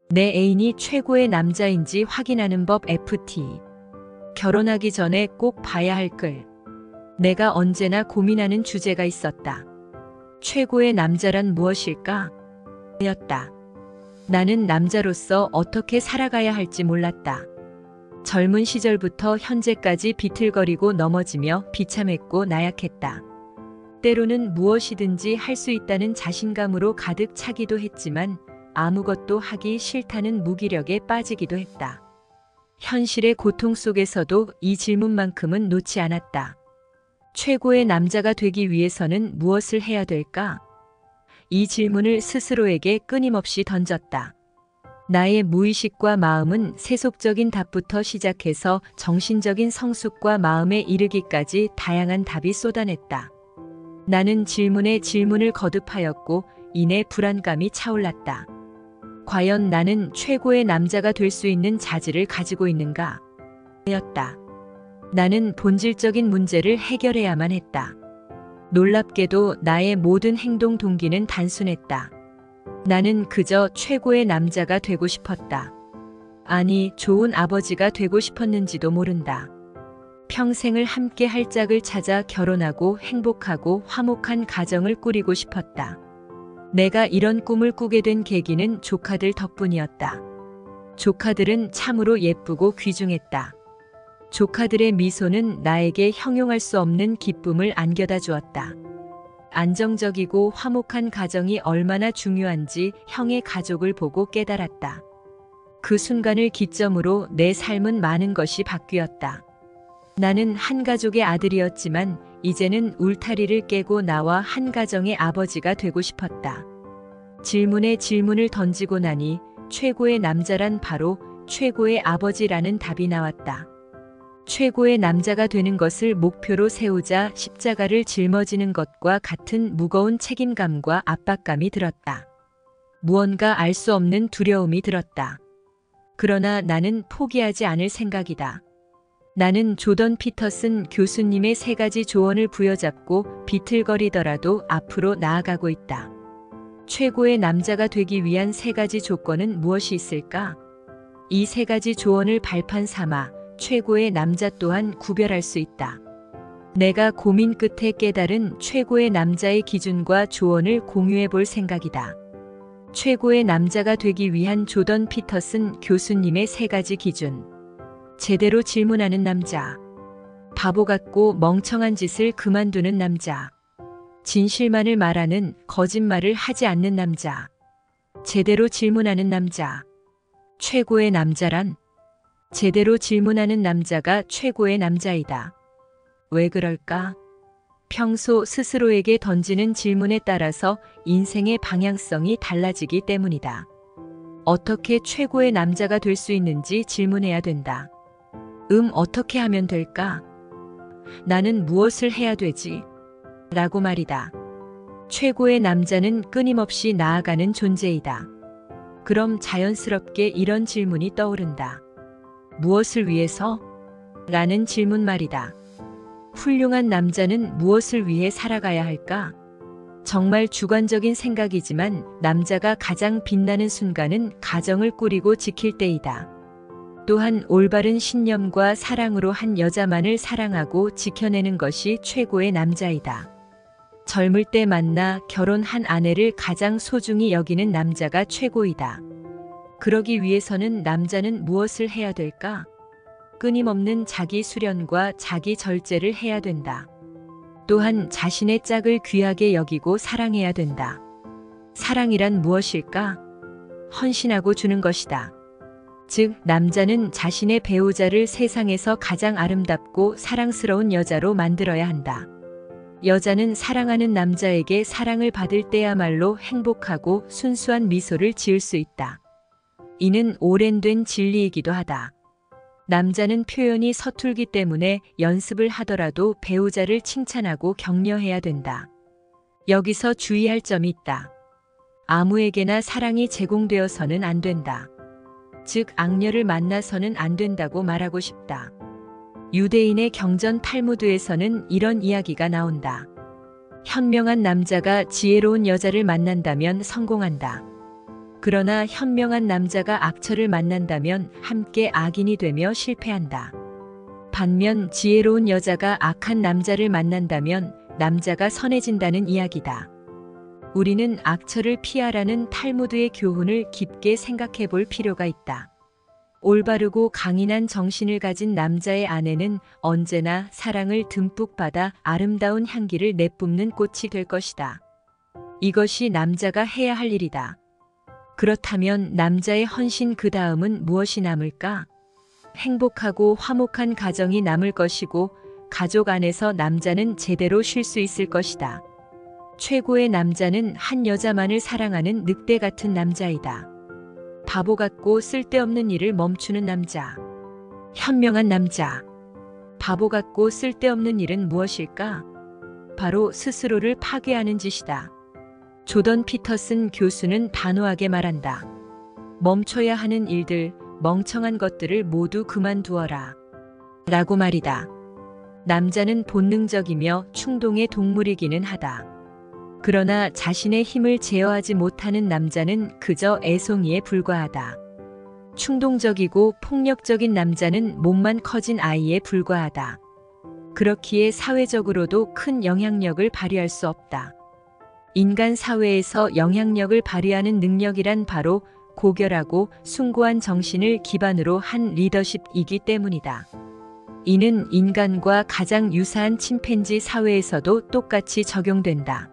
내 애인이 최고의 남자인지 확인하는 법 FT. 결혼하기 전에 꼭 봐야 할 글. 내가 언제나 고민하는 주제가 있었다. 최고의 남자란 무엇일까? 였다. 나는 남자로서 어떻게 살아가야 할지 몰랐다. 젊은 시절부터 현재까지 비틀거리고 넘어지며 비참했고 나약했다. 때로는 무엇이든지 할 수 있다는 자신감으로 가득 차기도 했지만 아무것도 하기 싫다는 무기력에 빠지기도 했다. 현실의 고통 속에서도 이 질문만큼은 놓지 않았다. 최고의 남자가 되기 위해서는 무엇을 해야 될까? 이 질문을 스스로에게 끊임없이 던졌다. 나의 무의식과 마음은 세속적인 답부터 시작해서 정신적인 성숙과 마음에 이르기까지 다양한 답이 쏟아냈다. 나는 질문에 질문을 거듭하였고 이내 불안감이 차올랐다. 과연 나는 최고의 남자가 될 수 있는 자질을 가지고 있는가? 였다. 나는 본질적인 문제를 해결해야만 했다. 놀랍게도 나의 모든 행동 동기는 단순했다. 나는 그저 최고의 남자가 되고 싶었다. 아니, 좋은 아버지가 되고 싶었는지도 모른다. 평생을 함께 할 짝을 찾아 결혼하고 행복하고 화목한 가정을 꾸리고 싶었다. 내가 이런 꿈을 꾸게 된 계기는 조카들 덕분이었다. 조카들은 참으로 예쁘고 귀중했다. 조카들의 미소는 나에게 형용할 수 없는 기쁨을 안겨다 주었다. 안정적이고 화목한 가정이 얼마나 중요한지 형의 가족을 보고 깨달았다. 그 순간을 기점으로 내 삶은 많은 것이 바뀌었다. 나는 한 가족의 아들이었지만 이제는 울타리를 깨고 나와 한 가정의 아버지가 되고 싶었다. 질문에 질문을 던지고 나니 최고의 남자란 바로 최고의 아버지라는 답이 나왔다. 최고의 남자가 되는 것을 목표로 세우자 십자가를 짊어지는 것과 같은 무거운 책임감과 압박감이 들었다. 무언가 알 수 없는 두려움이 들었다. 그러나 나는 포기하지 않을 생각이다. 나는 조던 피터슨 교수님의 3가지 조언을 부여잡고 비틀거리더라도 앞으로 나아가고 있다. 최고의 남자가 되기 위한 3가지 조건은 무엇이 있을까? 이 3가지 조언을 발판 삼아 최고의 남자 또한 구별할 수 있다. 내가 고민 끝에 깨달은 최고의 남자의 기준과 조언을 공유해 볼 생각이다. 최고의 남자가 되기 위한 조던 피터슨 교수님의 3가지 기준. 제대로 질문하는 남자. 바보 같고 멍청한 짓을 그만두는 남자. 진실만을 말하는, 거짓말을 하지 않는 남자. 제대로 질문하는 남자. 최고의 남자란? 제대로 질문하는 남자가 최고의 남자이다. 왜 그럴까? 평소 스스로에게 던지는 질문에 따라서 인생의 방향성이 달라지기 때문이다. 어떻게 최고의 남자가 될 수 있는지 질문해야 된다. 어떻게 하면 될까? 나는 무엇을 해야 되지? 라고 말이다. 최고의 남자는 끊임없이 나아가는 존재이다. 그럼 자연스럽게 이런 질문이 떠오른다. 무엇을 위해서? 라는 질문 말이다. 훌륭한 남자는 무엇을 위해 살아가야 할까? 정말 주관적인 생각이지만 남자가 가장 빛나는 순간은 가정을 꾸리고 지킬 때이다. 또한 올바른 신념과 사랑으로 한 여자만을 사랑하고 지켜내는 것이 최고의 남자이다. 젊을 때 만나 결혼한 아내를 가장 소중히 여기는 남자가 최고이다. 그러기 위해서는 남자는 무엇을 해야 될까? 끊임없는 자기 수련과 자기 절제를 해야 된다. 또한 자신의 짝을 귀하게 여기고 사랑해야 된다. 사랑이란 무엇일까? 헌신하고 주는 것이다. 즉, 남자는 자신의 배우자를 세상에서 가장 아름답고 사랑스러운 여자로 만들어야 한다. 여자는 사랑하는 남자에게 사랑을 받을 때야말로 행복하고 순수한 미소를 지을 수 있다. 이는 오랜된 진리이기도 하다. 남자는 표현이 서툴기 때문에 연습을 하더라도 배우자를 칭찬하고 격려해야 된다. 여기서 주의할 점이 있다. 아무에게나 사랑이 제공되어서는 안 된다. 즉, 악녀를 만나서는 안 된다고 말하고 싶다. 유대인의 경전 탈무드에서는 이런 이야기가 나온다. 현명한 남자가 지혜로운 여자를 만난다면 성공한다. 그러나 현명한 남자가 악처를 만난다면 함께 악인이 되며 실패한다. 반면 지혜로운 여자가 악한 남자를 만난다면 남자가 선해진다는 이야기다. 우리는 악처를 피하라는 탈무드의 교훈을 깊게 생각해 볼 필요가 있다. 올바르고 강인한 정신을 가진 남자의 아내는 언제나 사랑을 듬뿍 받아 아름다운 향기를 내뿜는 꽃이 될 것이다. 이것이 남자가 해야 할 일이다. 그렇다면 남자의 헌신 그 다음은 무엇이 남을까? 행복하고 화목한 가정이 남을 것이고 가족 안에서 남자는 제대로 쉴 수 있을 것이다. 최고의 남자는 한 여자만을 사랑하는 늑대 같은 남자이다. 바보 같고 쓸데없는 일을 멈추는 남자. 현명한 남자. 바보 같고 쓸데없는 일은 무엇일까? 바로 스스로를 파괴하는 짓이다. 조던 피터슨 교수는 단호하게 말한다. 멈춰야 하는 일들, 멍청한 것들을 모두 그만두어라. 라고 말이다. 남자는 본능적이며 충동의 동물이기는 하다. 그러나 자신의 힘을 제어하지 못하는 남자는 그저 애송이에 불과하다. 충동적이고 폭력적인 남자는 몸만 커진 아이에 불과하다. 그렇기에 사회적으로도 큰 영향력을 발휘할 수 없다. 인간 사회에서 영향력을 발휘하는 능력이란 바로 고결하고 숭고한 정신을 기반으로 한 리더십이기 때문이다. 이는 인간과 가장 유사한 침팬지 사회에서도 똑같이 적용된다.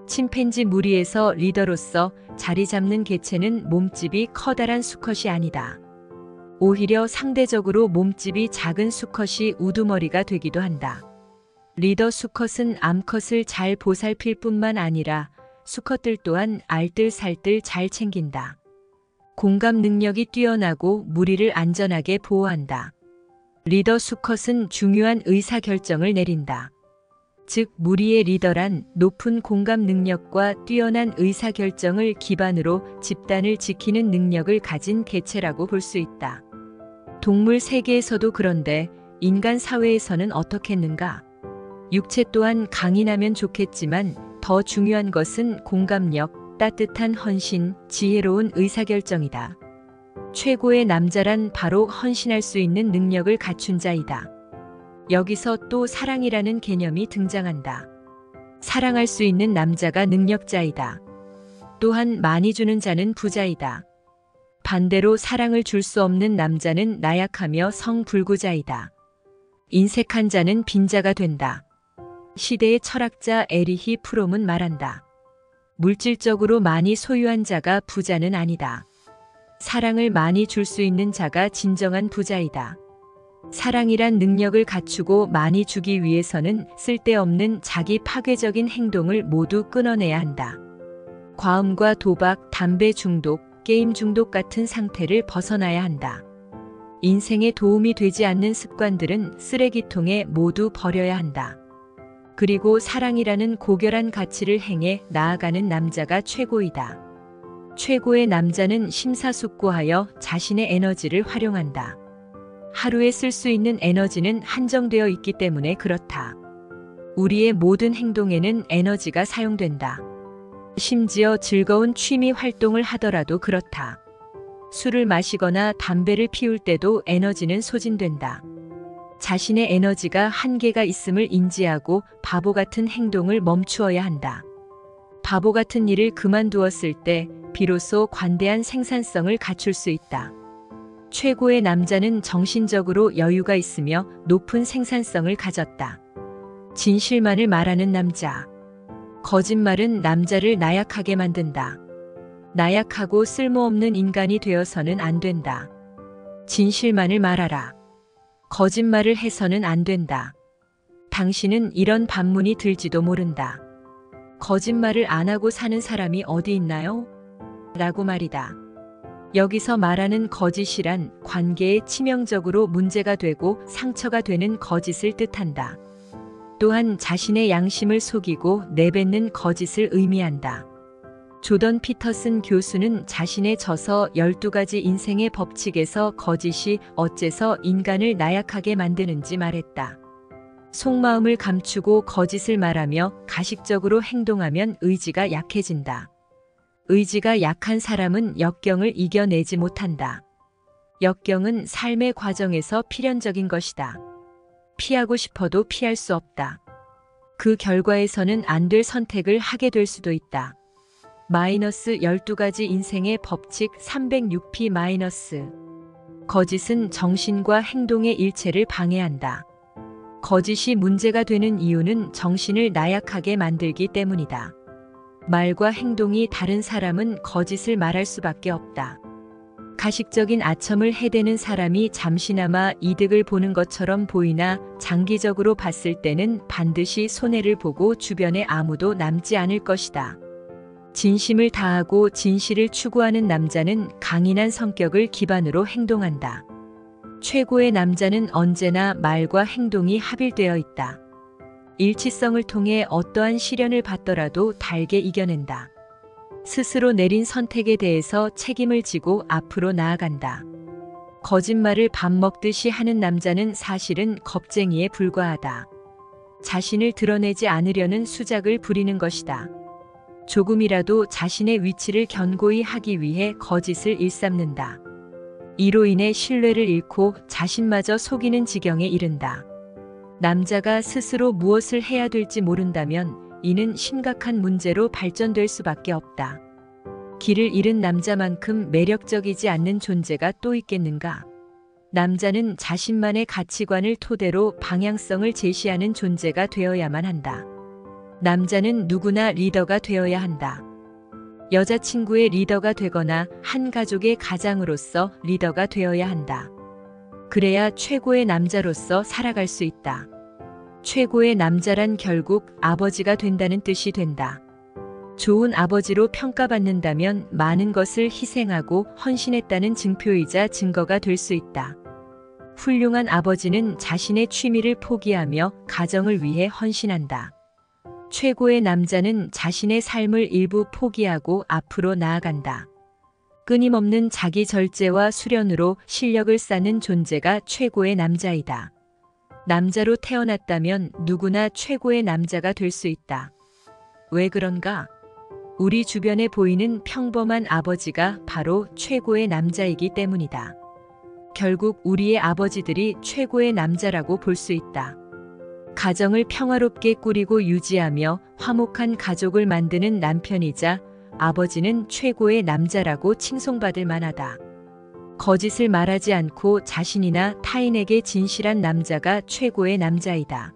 침팬지 무리에서 리더로서 자리 잡는 개체는 몸집이 커다란 수컷이 아니다. 오히려 상대적으로 몸집이 작은 수컷이 우두머리가 되기도 한다. 리더 수컷은 암컷을 잘 보살필 뿐만 아니라 수컷들 또한 알뜰살뜰 잘 챙긴다. 공감 능력이 뛰어나고 무리를 안전하게 보호한다. 리더 수컷은 중요한 의사결정을 내린다. 즉 무리의 리더란 높은 공감 능력과 뛰어난 의사결정을 기반으로 집단을 지키는 능력을 가진 개체라고 볼 수 있다. 동물 세계에서도 그런데 인간 사회에서는 어떻겠는가? 육체 또한 강인하면 좋겠지만 더 중요한 것은 공감력, 따뜻한 헌신, 지혜로운 의사결정이다. 최고의 남자란 바로 헌신할 수 있는 능력을 갖춘 자이다. 여기서 또 사랑이라는 개념이 등장한다. 사랑할 수 있는 남자가 능력자이다. 또한 많이 주는 자는 부자이다. 반대로 사랑을 줄 수 없는 남자는 나약하며 성불구자이다. 인색한 자는 빈자가 된다. 시대의 철학자 에리히 프롬은 말한다. 물질적으로 많이 소유한 자가 부자는 아니다. 사랑을 많이 줄 수 있는 자가 진정한 부자이다. 사랑이란 능력을 갖추고 많이 주기 위해서는 쓸데없는 자기 파괴적인 행동을 모두 끊어내야 한다. 과음과 도박, 담배 중독, 게임 중독 같은 상태를 벗어나야 한다. 인생에 도움이 되지 않는 습관들은 쓰레기통에 모두 버려야 한다. 그리고 사랑이라는 고결한 가치를 행해 나아가는 남자가 최고이다. 최고의 남자는 심사숙고하여 자신의 에너지를 활용한다. 하루에 쓸 수 있는 에너지는 한정되어 있기 때문에 그렇다. 우리의 모든 행동에는 에너지가 사용된다. 심지어 즐거운 취미 활동을 하더라도 그렇다. 술을 마시거나 담배를 피울 때도 에너지는 소진된다. 자신의 에너지가 한계가 있음을 인지하고 바보 같은 행동을 멈추어야 한다. 바보 같은 일을 그만두었을 때 비로소 관대한 생산성을 갖출 수 있다. 최고의 남자는 정신적으로 여유가 있으며 높은 생산성을 가졌다. 진실만을 말하는 남자. 거짓말은 남자를 나약하게 만든다. 나약하고 쓸모없는 인간이 되어서는 안 된다. 진실만을 말하라. 거짓말을 해서는 안 된다. 당신은 이런 반문이 들지도 모른다. 거짓말을 안 하고 사는 사람이 어디 있나요? 라고 말이다. 여기서 말하는 거짓이란 관계에 치명적으로 문제가 되고 상처가 되는 거짓을 뜻한다. 또한 자신의 양심을 속이고 내뱉는 거짓을 의미한다. 조던 피터슨 교수는 자신의 저서 12가지 인생의 법칙에서 거짓이 어째서 인간을 나약하게 만드는지 말했다. 속마음을 감추고 거짓을 말하며 가식적으로 행동하면 의지가 약해진다. 의지가 약한 사람은 역경을 이겨내지 못한다. 역경은 삶의 과정에서 필연적인 것이다. 피하고 싶어도 피할 수 없다. 그 결과에서는 안 될 선택을 하게 될 수도 있다. 마이너스 12가지 인생의 법칙 306p 마이너스. 거짓은 정신과 행동의 일체를 방해한다. 거짓이 문제가 되는 이유는 정신을 나약하게 만들기 때문이다. 말과 행동이 다른 사람은 거짓을 말할 수밖에 없다. 가식적인 아첨을 해대는 사람이 잠시나마 이득을 보는 것처럼 보이나 장기적으로 봤을 때는 반드시 손해를 보고 주변에 아무도 남지 않을 것이다. 진심을 다하고 진실을 추구하는 남자는 강인한 성격을 기반으로 행동한다. 최고의 남자는 언제나 말과 행동이 합일되어 있다. 일치성을 통해 어떠한 시련을 받더라도 달게 이겨낸다. 스스로 내린 선택에 대해서 책임을 지고 앞으로 나아간다. 거짓말을 밥 먹듯이 하는 남자는 사실은 겁쟁이에 불과하다. 자신을 드러내지 않으려는 수작을 부리는 것이다. 조금이라도 자신의 위치를 견고히 하기 위해 거짓을 일삼는다. 이로 인해 신뢰를 잃고 자신마저 속이는 지경에 이른다. 남자가 스스로 무엇을 해야 될지 모른다면 이는 심각한 문제로 발전될 수밖에 없다. 길을 잃은 남자만큼 매력적이지 않는 존재가 또 있겠는가? 남자는 자신만의 가치관을 토대로 방향성을 제시하는 존재가 되어야만 한다. 남자는 누구나 리더가 되어야 한다. 여자친구의 리더가 되거나 한 가족의 가장으로서 리더가 되어야 한다. 그래야 최고의 남자로서 살아갈 수 있다. 최고의 남자란 결국 아버지가 된다는 뜻이 된다. 좋은 아버지로 평가받는다면 많은 것을 희생하고 헌신했다는 증표이자 증거가 될 수 있다. 훌륭한 아버지는 자신의 취미를 포기하며 가정을 위해 헌신한다. 최고의 남자는 자신의 삶을 일부 포기하고 앞으로 나아간다. 끊임없는 자기 절제와 수련으로 실력을 쌓는 존재가 최고의 남자이다. 남자로 태어났다면 누구나 최고의 남자가 될 수 있다. 왜 그런가? 우리 주변에 보이는 평범한 아버지가 바로 최고의 남자이기 때문이다. 결국 우리의 아버지들이 최고의 남자라고 볼 수 있다. 가정을 평화롭게 꾸리고 유지하며 화목한 가족을 만드는 남편이자 아버지는 최고의 남자라고 칭송받을 만하다. 거짓을 말하지 않고 자신이나 타인에게 진실한 남자가 최고의 남자이다.